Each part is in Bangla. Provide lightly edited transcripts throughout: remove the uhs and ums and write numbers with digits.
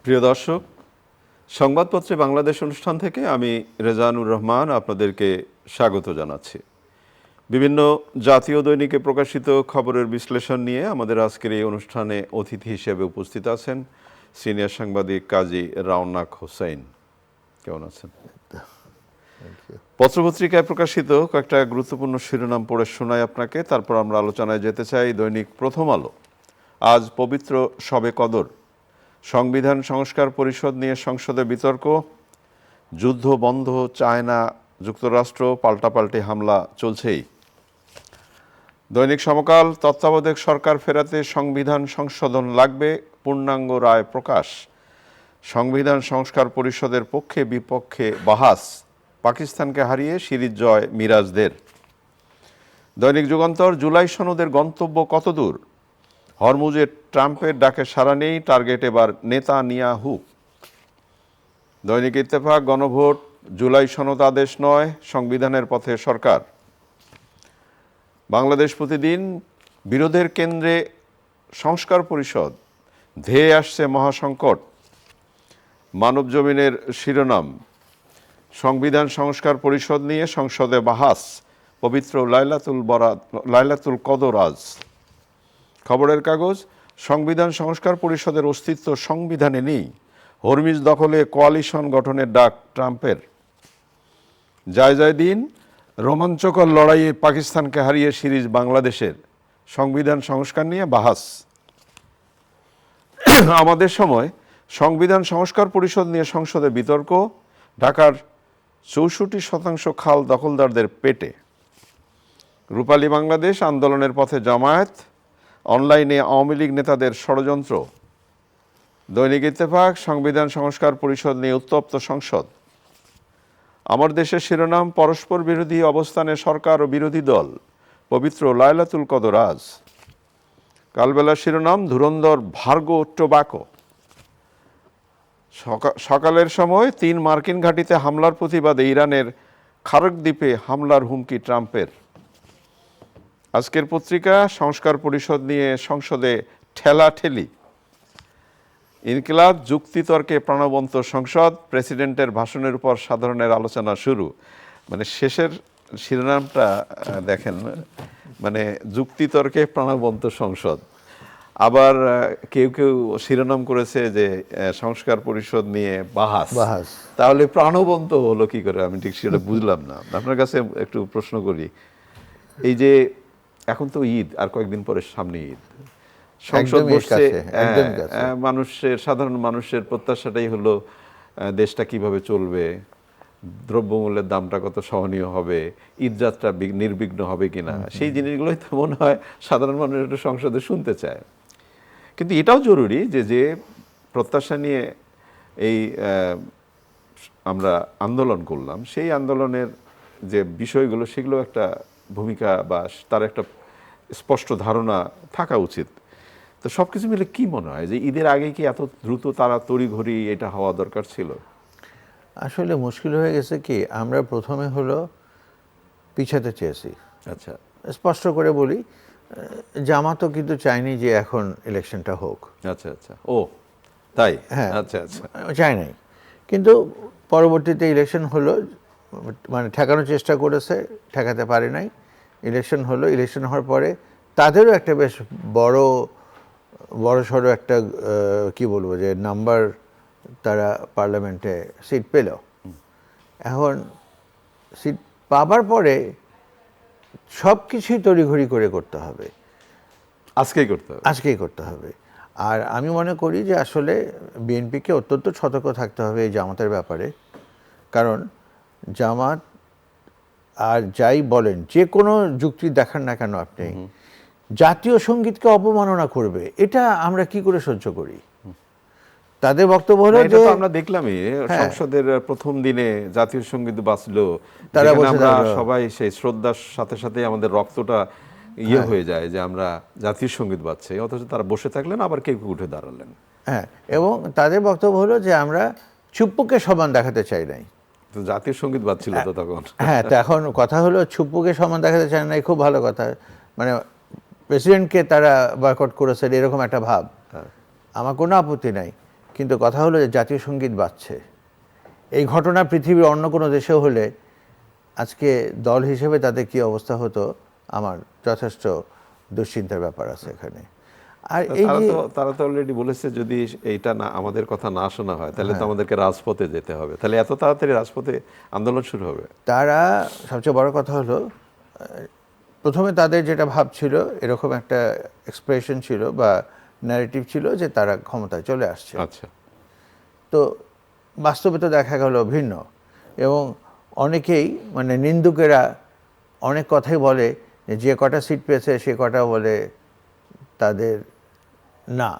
প্রিয় দর্শক, সংবাদপত্রে বাংলাদেশ অনুষ্ঠান থেকে আমি রেজানুর রহমান আপনাদেরকে স্বাগত জানাচ্ছি। বিভিন্ন জাতীয় দৈনিকে প্রকাশিত খবরের বিশ্লেষণ নিয়ে আমাদের আজকের এই অনুষ্ঠানে অতিথি হিসেবে উপস্থিত আছেন সিনিয়র সাংবাদিক কাজী রাওনাক হোসেন। কেমন আছেন? পত্রপত্রিকায় প্রকাশিত কয়েকটা গুরুত্বপূর্ণ শিরোনাম পড়ে শোনাই আপনাকে, তারপর আমরা আলোচনায় যেতে চাই। দৈনিক প্রথম আলো, আজ পবিত্র শবে কদর, সংবিধান সংস্কার পরিষদ নিয়ে সংসদে বিতর্ক, যুদ্ধ বন্ধ চায় না যুক্তরাষ্ট্র, পাল্টাপাল্টি হামলা চলছেই। দৈনিক সমকাল, তত্ত্বাবধায়ক সরকার ফেরাতে সংবিধান সংশোধন লাগবে, পূর্ণাঙ্গ রায় প্রকাশ, সংবিধান সংস্কার পরিষদের পক্ষে বিপক্ষে বাহাস, পাকিস্তানকে হারিয়ে সিরিজ জয় মিরাজদের। দৈনিক যুগান্তর, জুলাই সনদের গন্তব্য কতদূর, হরমুজে ট্রাম্পের ডাকে সাড়া নেই, টার্গেট এবার নেতানিয়াহু। দৈনিক ইত্তেফাক, গণভোট, জুলাই সনদ আদেশ নয়, সংবিধানের পথে সরকার। বাংলাদেশ প্রতিদিন, বিরোধের কেন্দ্রে সংস্কার পরিষদ, ধেয়ে আসছে মহাসংকট। মানব জমিনের শিরোনাম, সংবিধান সংস্কার পরিষদ নিয়ে সংসদে বাহাস, পবিত্র লাইলাতুল কদর আজ। খবরের কাগজ, সংবিধান সংস্কার পরিষদের অস্তিত্ব সংবিধানে নেই, হরমিজ দখলে কোয়ালিশন গঠনের ডাক ট্রাম্পের। যায় দিন, রোমাঞ্চকর লড়াইয়ে পাকিস্তানকে হারিয়ে সিরিজ বাংলাদেশের, সংবিধান সংস্কার নিয়ে বাহাস। আমাদের সময়, সংবিধান সংস্কার পরিষদ নিয়ে সংসদে বিতর্ক, ঢাকার 64% খাল দখলদারদের পেটে। রূপালী বাংলাদেশ, আন্দোলনের পথে জামায়াত, অনলাইনে আওয়ামী লীগ নেতাদের ষড়যন্ত্র। দৈনিক ইত্তেফাক, সংবিধান সংস্কার পরিষদ নিয়ে উত্তপ্ত সংসদ। আমার দেশের শিরোনাম, পরস্পর বিরোধী অবস্থানে সরকার ও বিরোধী দল, পবিত্র লাইলাতুল কদর আজ। কালবেলা শিরোনাম, ধুরন্ধর ভার্গো টোবাকো। সকালের সময়, 3 মার্কিন ঘাঁটিতে হামলার প্রতিবাদে ইরানের খারক দ্বীপে হামলার হুমকি ট্রাম্পের। আজকের পত্রিকা, সংস্কার পরিষদ নিয়ে সংসদে ঠেলাঠেলি। ইনকিলাব, যুক্তিতর্কে প্রাণবন্ত সংসদ, প্রেসিডেন্টের ভাষণের উপর সাধারণের আলোচনা শুরু। মানে শেষের শিরোনামটা দেখেন, মানে যুক্তিতর্কে প্রাণবন্ত সংসদ। আবার কেউ কেউ শিরোনাম করেছে যে সংস্কার পরিষদ নিয়ে বাহাস। তাহলে প্রাণবন্ত হলো কি করে? আমি ঠিক সেটা বুঝলাম না। আপনার কাছে একটু প্রশ্ন করি, এই যে এখন তো ঈদ, আর কয়েকদিন পরে সামনে ঈদ, সংসদ বসছে, মানুষের, সাধারণ মানুষের প্রত্যাশাটাই হলো দেশটা কিভাবে চলবে, দ্রব্যমূল্যের দামটা কত সহনীয় হবে, ঈদযাত্রা নির্বিঘ্ন হবে কিনা, সেই জিনিসগুলোই তো মনে হয় সাধারণ মানুষ একটু সংসদে শুনতে চায়। কিন্তু এটাও জরুরি যে প্রত্যাশা নিয়ে এই আমরা আন্দোলন করলাম, সেই আন্দোলনের যে বিষয়গুলো, সেগুলো একটা ভূমিকা বা তার একটা স্পষ্ট ধারণা থাকা উচিত। তো সব কিছু মিলে কি মনে হয় যে ঈদের আগে কি এত দ্রুত তারা তড়িঘড়ি এটা হওয়া দরকার ছিল? আসলে মুশকিল হয়ে গেছে কি, আমরা প্রথমে হলো পিছাতে চেয়েছি। আচ্ছা, স্পষ্ট করে বলি, জামাতও কিন্তু চায়নি যে এখন ইলেকশনটা হোক। আচ্ছা আচ্ছা, ও তাই? হ্যাঁ, আচ্ছা আচ্ছা, চায় নাই। কিন্তু পরবর্তীতে ইলেকশন হলো, মানে ঠেকানোর চেষ্টা করেছে, ঠেকাতে পারে নাই। ইলেকশন হলো, ইলেকশন হওয়ার পরে তাদেরও একটা বেশ বড় সড়ো একটা কি বলবো যে নাম্বার, তারা পার্লামেন্টে সিট পেল। এখন সিট পাবার পরে সব কিছুই তড়িঘড়ি করে করতে হবে, আজকেই করতে হবে। আর আমি মনে করি যে আসলে বিএনপিকে অত্যন্ত সতর্ক থাকতে হবে এই জামাতের ব্যাপারে। কারণ জামাত আর যাই বলেন, যে কোনো যুক্তি দেখান না কেন আপনি, জাতীয় সঙ্গীতকে অবমাননা করবে, এটা আমরা কি করে সহ্য করি? তাদের বক্তব্য হলো যে আমরা দেখলামই সংসদের প্রথম দিনে জাতীয় সঙ্গীত বাজলো, তারা আমরা সবাই সেই শ্রদ্ধার সাথে সাথে আমাদের রক্তটা হয়ে যায় যে আমরা জাতীয় সঙ্গীত বাজছে, অথচ তারা বসে থাকলেন, আবার কেউ উঠে দাঁড়ালেন। হ্যাঁ, এবং তাদের বক্তব্য হলো যে আমরা চুপ্পুকে সমান দেখাতে চাই নাই। তো জাতীয় সঙ্গীত বাজছিল তো তখন। হ্যাঁ, তো এখন কথা হলো চুপ্পুকে সমান দেখাতে চায় নাই, খুব ভালো কথা। মানে প্রেসিডেন্টকে তারা বয়কট করেছে, এরকম একটা ভাব। আমার কোনো আপত্তি নাই, কিন্তু কথা হলো যে জাতীয় সঙ্গীত বাজছে। এই ঘটনা পৃথিবীর অন্য কোনো দেশে হলে আজকে দল হিসেবে তাদের কি অবস্থা হতো, আমার যথেষ্ট দুশ্চিন্তার ব্যাপার আছে এখানে। আর এই যে তারা তো অলরেডি বলেছে যদি এইটা না আমাদের কথা না শোনা হয় তাহলে তো আমাদেরকে রাজপথে যেতে হবে। তাহলে এত তাড়াতাড়ি রাজপথে আন্দোলন শুরু হবে? তারা সবচেয়ে বড় কথা হলো প্রথমে তাদের যেটা ভাব ছিল, এরকম একটা এক্সপ্রেশন ছিল বা ন্যারেটিভ ছিল যে তারা ক্ষমতায় চলে আসছে। আচ্ছা, তো বাস্তবে তো দেখা গেল ভিন্ন। এবং অনেকেই মানে নিন্দুকেরা অনেক কথাই বলে যে কটা সিট পেয়েছে সে কটা বলে তাদের না।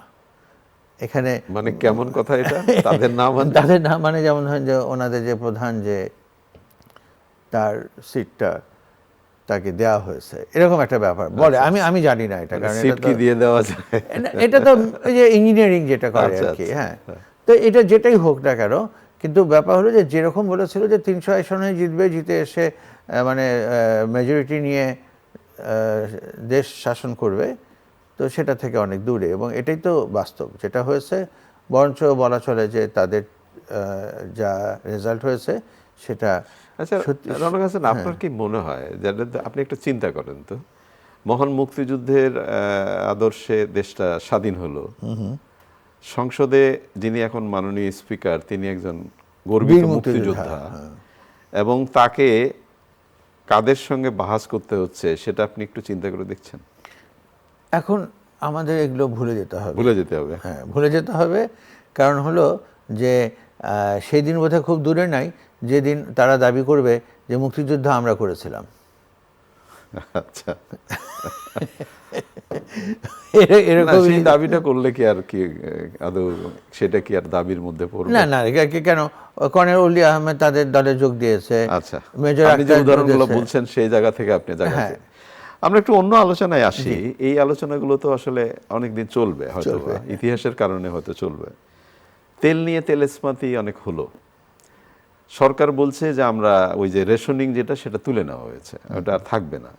এখানে মানে কেমন কথা এটা? তাদের নাম তাদের না মানে যেমন ধরেন যে ওনাদের যে প্রধান যে তার সিটটা তাকে দেওয়া হয়েছে, এরকম একটা ব্যাপার বলে। আমি জানি না এটা, কারণ সিট কি দিয়ে দেওয়া যায়? এটা তো এই যে ইঞ্জিনিয়ারিং যেটা করে আচ্ছা, আর কি। আচ্ছা, হ্যাঁ, তো এটা যেটাই হোক না কেন, কিন্তু ব্যাপার হলো যে যেরকম বলেছিল যে 300 আসনে জিতবে, জিতে এসে মানে মেজরিটি নিয়ে দেশ শাসন করবে, তো সেটা থেকে অনেক দূরে। এবং এটাই তো বাস্তব যেটা হয়েছে। বরঞ্চ বলা চলে যে তাদের যা রেজাল্ট হয়েছে সেটা আচ্ছা সত্যি। রওনক হাসান, আপনার কি মনে হয় আপনি একটু চিন্তা করেন তো, মহান মুক্তিযুদ্ধের আদর্শে দেশটা স্বাধীন হলো, সংসদে যিনি এখন মাননীয় স্পিকার তিনি একজন গর্বিত বীর মুক্তিযোদ্ধা, হ্যাঁ। এবং তাকে কাদের সঙ্গে বাহাস করতে হচ্ছে সেটা আপনি একটু চিন্তা করে দেখছেন? এখন আমাদের এগুলো ভুলে যেতে হবে। ভুলে যেতে হবে। হ্যাঁ, ভুলে যেতে হবে। কারণ হলো যে সেই দিন বোধহয় খুব দূরে নাই যেদিন তারা দাবি করবে যে মুক্তিযুদ্ধ আমরা করেছিলাম। আচ্ছা, না, এরকম সেই দাবিটা করলে কি আর কি আদৌ সেটা কি আর দাবির মধ্যে পড়বে? না না, কেন? কর্নেল অলি আহমেদ তাদের দলে যোগ দিয়েছে। আচ্ছা, মেজর আপনি যে আখতার উদাহরণগুলো দিয়েছে। বলছেন সেই জায়গা থেকে আপনি হ্যাঁ। আমরা একটু অন্য আলোচনায় আসি। এই আলোচনাগুলো তো আসলে অনেকদিন চলবে হয়তো, ইতিহাসের কারণে হয়তো চলবে। তেল নিয়ে তেলেস্মাতি অনেক হলো, সরকার বলছে যে আমরা ওই যে রেশনিং যেটা সেটা তুলে নেওয়া হয়েছে, ওটা আর থাকবে না।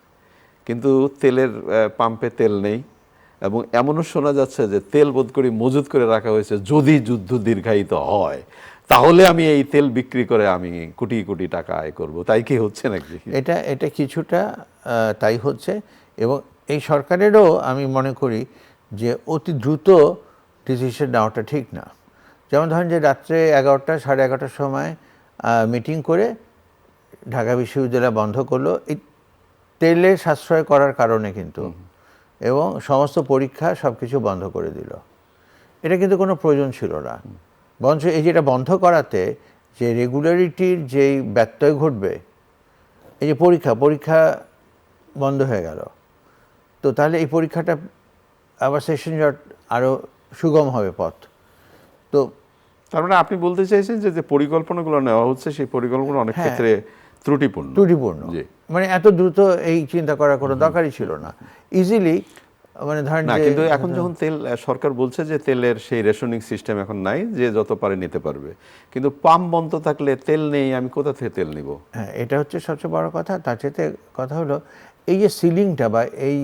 কিন্তু তেলের পাম্পে তেল নেই, এবং এমনও শোনা যাচ্ছে যে তেল বোধ করি মজুত করে রাখা হয়েছে, যদি যুদ্ধ দীর্ঘায়িত হয় তাহলে আমি এই তেল বিক্রি করে আমি কোটি কোটি টাকা আয় করব। তাই কি হচ্ছে নাকি? এটা কিছুটা তাই হচ্ছে। এবং এই সরকারেরও আমি মনে করি যে অতি দ্রুত ডিসিশন নেওয়াটা ঠিক না। যেমন ধরেন যে রাত্রে 11টা সাড়ে 11টার সময় মিটিং করে ঢাকা বিশ্ববিদ্যালয় বন্ধ করলো এই তেলে সাশ্রয় করার কারণে কিন্তু, এবং সমস্ত পরীক্ষা সব কিছু বন্ধ করে দিল। এটা কিন্তু কোনো প্রয়োজন ছিল না। বরঞ্চ এই যেটা বন্ধ করাতে যে রেগুলারিটির যেই ব্যত্যয় ঘটবে, এই যে পরীক্ষা বন্ধ হয়ে গেল, তো তাহলে এই পরীক্ষাটা আবার সেশন জট আরও সুগম হবে পথ। তো তার মানে আপনি বলতে চাইছেন যে যে পরিকল্পনাগুলো নেওয়া হচ্ছে সেই পরিকল্পনা অনেক হ্যাঁ, ক্ষেত্রে ত্রুটিপূর্ণ। জি, মানে এত দ্রুত এই চিন্তা করার কোনো দরকারই ছিল না। ইজিলি মানে ধরেন না, যে কিন্তু এখন যখন তেল সরকার বলছে যে তেলের সেই রেশনিং সিস্টেম এখন নাই, যে যত পারে নিতে পারবে, কিন্তু পাম্প বন্ধ থাকলে তেল নেই, আমি কোথা থেকে তেল নিব? হ্যাঁ, এটা হচ্ছে সবচেয়ে বড় কথা। তার চেয়ে কথা হলো এই যে সিলিংটা বা এই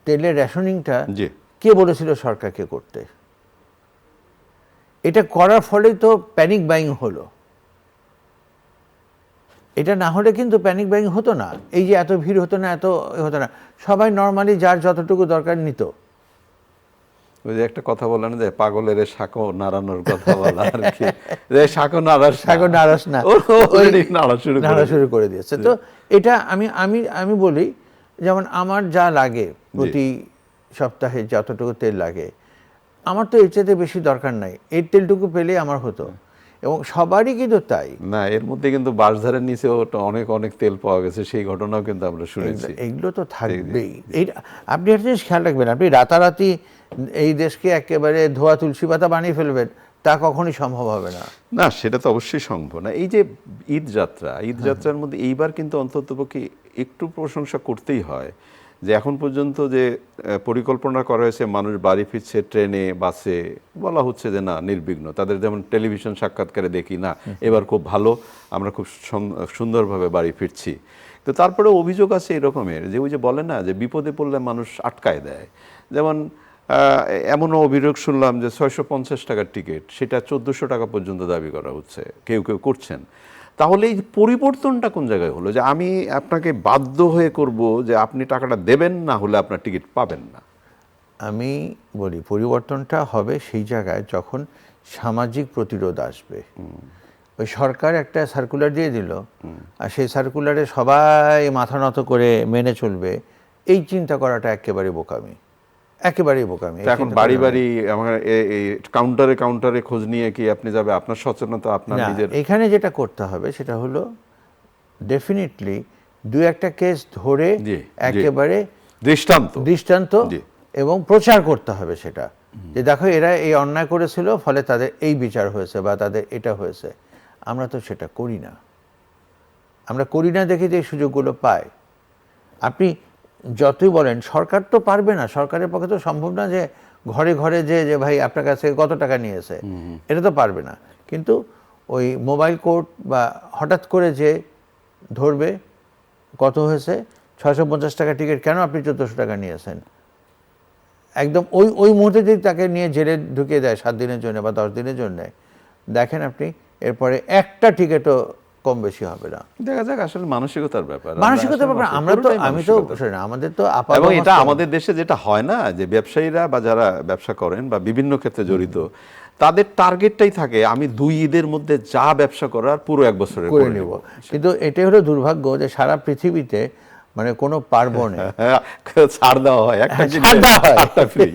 তেলের রেশনিংটা জি, কে বলেছিল সরকারকে করতে? এটা করার ফলেই তো প্যানিক বাইং হলো। এটা না হলে কিন্তু প্যানিক বাইং হতো না, এই যে এত ভিড় হতো না, এত হতো না। সবাই নর্মালি যার যতটুকু দরকার নিত। ওই যে একটা কথা বলেন যে পাগলের শাঁখো নাড়ানোর কথা বলা আর কি, যে শাঁখো নাড়ার সাগর নারাজ না, already নাড়া শুরু করে দিয়েছে। তো এটা আমি বলি, যেমন আমার যা লাগে প্রতি সপ্তাহে যতটুকু তেল লাগে, আমার তো এর চাইতে বেশি দরকার নাই। এই তেলটুকু পেলেই আমার হতো, এবং সবারই কিন্তু তাই। না, এর মধ্যে কিন্তু বাঁশধারের নিচেও তো অনেক অনেক তেল পাওয়া গেছে, সেই ঘটনাও কিন্তু আমরা শুনেছি। এগুলো তো থাকবেই। এইটা আপনি একটা জিনিস খেয়াল রাখবেন, আপনি রাতারাতি এই দেশকে একেবারে ধোয়া তুলসী পাতা বানিয়ে ফেলবেন, তা কখনই সম্ভব হবে না। না, সেটা তো অবশ্যই সম্ভব না। এই যে ঈদ যাত্রার মধ্যে এইবার কিন্তু অন্ততপক্ষে একটু প্রশংসা করতেই হয় যে এখন পর্যন্ত যে পরিকল্পনা করা হয়েছে, মানুষ বাড়ি ফিরছে ট্রেনে বাসে, বলা হচ্ছে যে না নির্বিঘ্ন। তাদের যেমন টেলিভিশন সাক্ষাৎকারে দেখি না এবার খুব ভালো, আমরা খুব সুন্দরভাবে বাড়ি ফিরছি। তো তারপরে অভিযোগ আছে এরকমের যে ওই যে বলে না যে বিপদে পড়লে মানুষ আটকায় দেয়। যেমন এমনও অভিযোগ শুনলাম যে 650 টাকার টিকিট সেটা 1400 টাকা পর্যন্ত দাবি করা হচ্ছে, কেউ কেউ করছেন। তাহলে এই পরিবর্তনটা কোন জায়গায় হলো যে আমি আপনাকে বাধ্য হয়ে করব যে আপনি টাকাটা দেবেন, না হলে আপনার টিকিট পাবেন না? আমি বলি পরিবর্তনটা হবে সেই জায়গায় যখন সামাজিক প্রতিরোধ আসবে। ওই সরকার একটা সার্কুলার দিয়ে দিল, আর সেই সার্কুলারে সবাই মাথা নত করে মেনে চলবে, এই চিন্তা করাটা একেবারে বোকামি, একেবারেই বোকামি। তো এখন বাড়ি বাড়ি আমার এই কাউন্টারে কাউন্টারে খোঁজ নিয়ে কি আপনি যাবে? আপনার সচেতনতা আপনার না, নিজের। এখানে যেটা করতে হবে সেটা হলো ডেফিনেটলি দু একটা কেস ধরে জি, জি। একেবারে দৃষ্টান্ত জি। এবং প্রচার করতে হবে সেটা, যে দেখো এরা এই অন্যায় করেছিল ফলে তাদের এই বিচার হয়েছে বা তাদের এটা হয়েছে। আমরা তো সেটা করি না, আমরা করি না দেখে যে এই সুযোগগুলো পাই। আপনি যতই বলেন সরকার তো পারবে না, সরকারের পক্ষে তো সম্ভব না যে ঘরে ঘরে যে ভাই আপনার কাছে কত টাকা নিয়েছে, এটা তো পারবে না। কিন্তু ওই মোবাইল কোর্ট বা হঠাৎ করে যে ধরবে কত হয়েছে, 650 টাকা টিকিট, কেন আপনি 1400 টাকা নিয়েছেন, একদম ওই ওই মুহূর্তে যদি তাকে নিয়ে জেলে ঢুকিয়ে দেয় 7 দিনের জন্য বা 10 দিনের জন্য, দেখেন আপনি এরপরে একটা টিকিটও কম বেশি হবে না। দেখা যাক, আসলে মানসিকতার ব্যাপার। মানসিকতার ব্যাপার, আমরা তো আমি তো আমাদের তো এবং এটা আমাদের দেশে যেটা হয় না, যে ব্যবসায়ীরা বা যারা ব্যবসা করেন বা বিভিন্ন ক্ষেত্রে জড়িত, তাদের টার্গেটটাই থাকে আমি 2 ঈদের মধ্যে যা ব্যবসা করার পুরো 1 বছরের করে নেব। কিন্তু এটাই হলো দুর্ভাগ্য যে সারা পৃথিবীতে মানে কোনো পার্বণে ছাড় দেওয়া হয়, একটা ছাড় দেওয়া হয়। ফ্রি।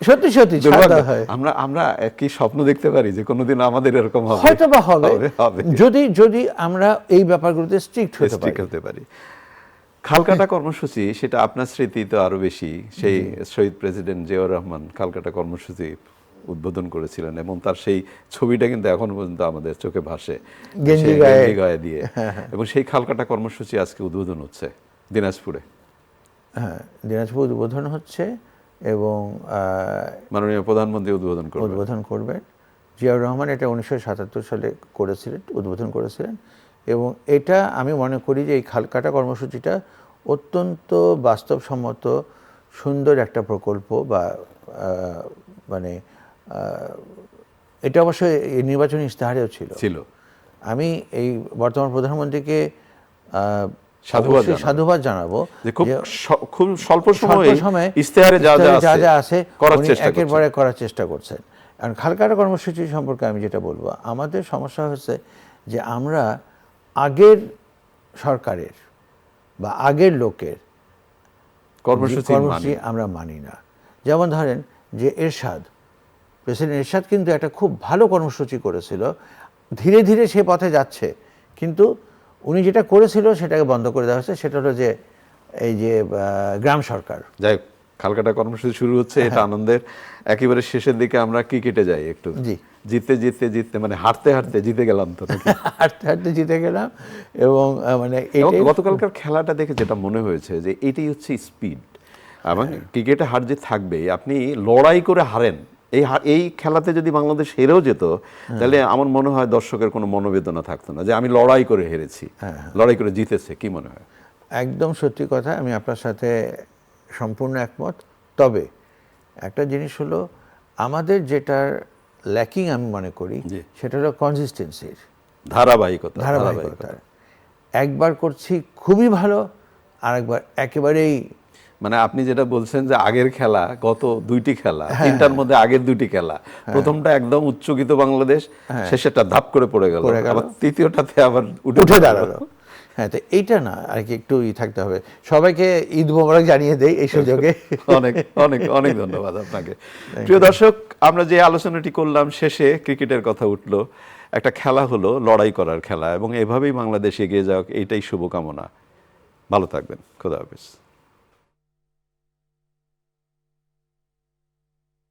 সত্যি সত্যি ছাড় দেওয়া হয়। আমরা কি স্বপ্ন দেখতে পারি যে কোনোদিন আমাদের এরকম হবে? হয়তো বা হবে, যদি আমরা এই ব্যাপারগুলোতে স্ট্রিক্ট হতে পারি। খালকাটা কর্মসূচি, সেটা আপনার স্মৃতি তো আরো বেশি। সেই শহীদ প্রেসিডেন্ট জিয়াউর রহমান খালকাটা কর্মসূচি উদ্বোধন করেছিলেন এবং তার সেই ছবিটা কিন্তু এখনো পর্যন্ত আমাদের চোখে ভাসে, গেঞ্জি গায়ে দিয়ে। এবং সেই খালকাটা কর্মসূচি আজকে উদ্বোধন হচ্ছে দিনাজপুরে। হ্যাঁ, দিনাজপুর উদ্বোধন হচ্ছে এবং মাননীয় প্রধানমন্ত্রী উদ্বোধন করবেন। জিয়াউর রহমান এটা 1977 সালে উদ্বোধন করেছিলেন। এবং এটা আমি মনে করি যে এই খালকাটা কর্মসূচিটা অত্যন্ত বাস্তবসম্মত সুন্দর একটা প্রকল্প, বা মানে এটা অবশ্যই নির্বাচনী ইশতেহারেও ছিল। আমি এই বর্তমান প্রধানমন্ত্রীকে সাধুবাদ জানাবো যে খুব স্বল্প সময়ে ইশতেহারে যা যা আছে একের পর এক করার চেষ্টা করছেন। কারণ খালকাটা কর্মসূচি সম্পর্কে আমি যেটা বলবো, আমাদের সমস্যা হচ্ছে যে আমরা আগের সরকারের বা আগের লোকের কর্মসূচি আমরা মানি না। যেমন ধরেন যে প্রেসিডেন্ট এরশাদ কিন্তু একটা খুব ভালো কর্মসূচি করেছিল, ধীরে ধীরে সে পথে যাচ্ছে, কিন্তু উনি যেটা করেছিল সেটাকে বন্ধ করে দেওয়া হয়েছে। সেটা হলো যে এই যে গ্রাম সরকার। যাই খালকাটা কর্মসূচি শুরু হচ্ছে, এটা আনন্দের। একেবারে শেষের দিকে আমরা ক্রিকেটে যাই একটু। জিততে মানে হারতে হারতে জিতে গেলাম তো হারতে জিতে গেলাম। এবং মানে গতকালকার খেলাটা দেখে যেটা মনে হয়েছে যে এটাই হচ্ছে স্পিড। এবং ক্রিকেটে হার জিত থাকবেই, আপনি লড়াই করে হারেন। এই খেলাতে যদি বাংলাদেশ হেরেও যেত, তাহলে আমার মনে হয় দর্শকের কোনো মনোবেদনা থাকতো না যে আমি লড়াই করে হেরেছি, লড়াই করে জিতেছে। কি মনে হয়? একদম সত্যি কথা, আমি আপনার সাথে সম্পূর্ণ একমত। তবে একটা জিনিস হলো, আমাদের ল্যাকিং আমি মনে করি সেটা হলো কনসিস্টেন্সির, ধারাবাহিকতা। একবার করছি খুবই ভালো, আরেকবার একেবারেই মানে আপনি যেটা বলছেন যে আগের খেলা, গত 2টি খেলা, 3টার মধ্যে আগের 2টি খেলা, প্রথমটা একদম উচ্চকিত বাংলাদেশ, শেষেরটা ধাপ করে পড়ে গেল, আবার তৃতীয়টাতে আবার উঠে দাঁড়ালো। হ্যাঁ, তো এইটা না আর কি, একটু থাকতে হবে। সবাইকে ঈদ মোবারক জানিয়ে দেই এই সুযোগে। অনেক অনেক অনেক ধন্যবাদ আপনাকে। প্রিয় দর্শক, আমরা যে আলোচনাটি করলাম, শেষে ক্রিকেটের কথা উঠলো। একটা খেলা হলো লড়াই করার খেলা, এবং এভাবেই বাংলাদেশ এগিয়ে যাক, এইটাই শুভকামনা। ভালো থাকবেন। খোদা হাফেজ।